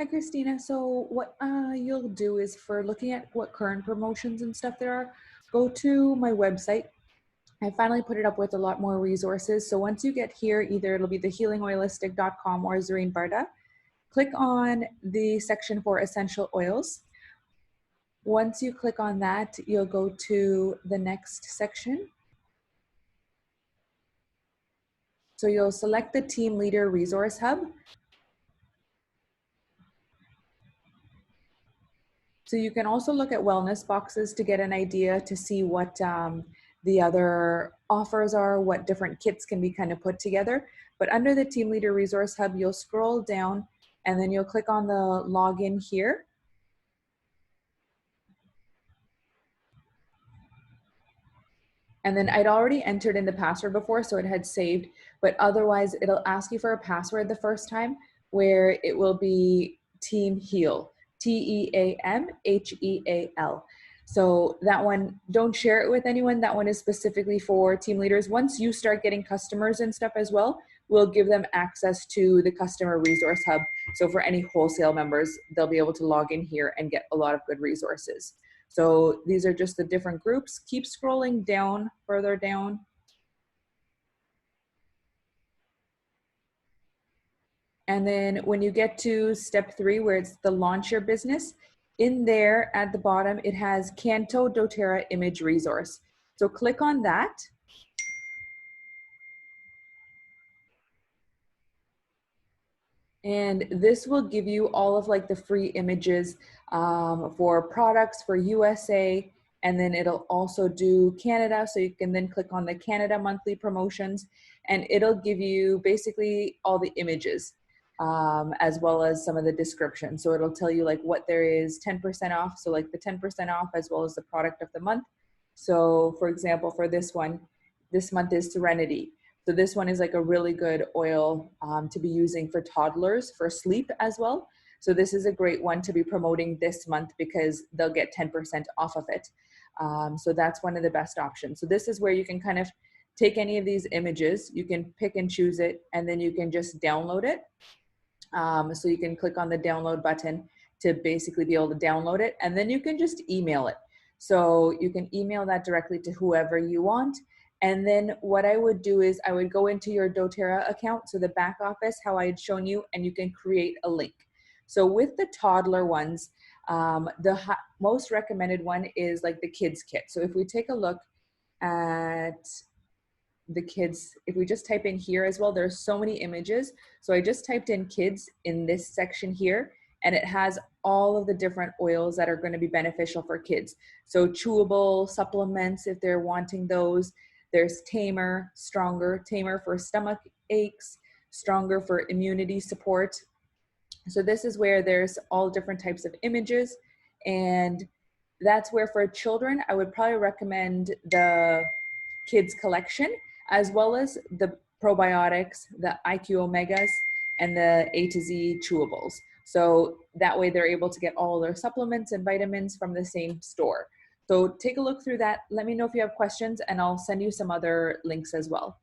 Hi, Christina. So what you'll do is for looking at what current promotions and stuff there are, go to my website. I finally put it up with a lot more resources. So once you get here, either it'll be thehealingoilistic.com or Zarine Barda. Click on the section for essential oils. Once you click on that, you'll go to the next section. So you'll select the Team Leader Resource Hub. So you can also look at wellness boxes to get an idea to see what the other offers are, what different kits can be kind of put together. But under the Team Leader Resource Hub, you'll scroll down and then you'll click on the login here. And then I'd already entered in the password before, so it had saved, but otherwise it'll ask you for a password the first time where it will be Team Heal, TEAMHEAL. So that one, don't share it with anyone. That one is specifically for team leaders. Once you start getting customers and stuff as well, we'll give them access to the customer resource hub. So for any wholesale members, they'll be able to log in here and get a lot of good resources. So these are just the different groups. Keep scrolling down, further down. And then when you get to step 3, where it's the launch your business, in there at the bottom, it has Canto doTERRA image resource. So click on that. And this will give you all of like the free images for products for USA, and then it'll also do Canada. So you can then click on the Canada monthly promotions and it'll give you basically all the images as well as some of the description. So it'll tell you like what there is 10% off. So like the 10% off as well as the product of the month. So for example, for this one, this month is Serenity. So this one is like a really good oil to be using for toddlers for sleep as well. So this is a great one to be promoting this month because they'll get 10% off of it. So that's one of the best options. So this is where you can kind of take any of these images, you can pick and choose it, and then you can just download it. So you can click on the download button to basically be able to download it, and then you can just email it. So you can email that directly to whoever you want. And then what I would do is I would go into your doTERRA account, so the back office, how I had shown you, and you can create a link. So with the toddler ones, the most recommended one is like the kids kit. So if we take a look at the kids, if we just type in here as well, there's so many images. So I just typed in kids in this section here, and it has all of the different oils that are going to be beneficial for kids. So chewable supplements, if they're wanting those. There's Tamer, Stronger, Tamer for stomach aches, Stronger for immunity support. So this is where there's all different types of images, and that's where for children, I would probably recommend the kids collection, as well as the probiotics, the IQ Omegas, and the A to Z chewables. So that way they're able to get all their supplements and vitamins from the same store. So take a look through that. Let me know if you have questions, and I'll send you some other links as well.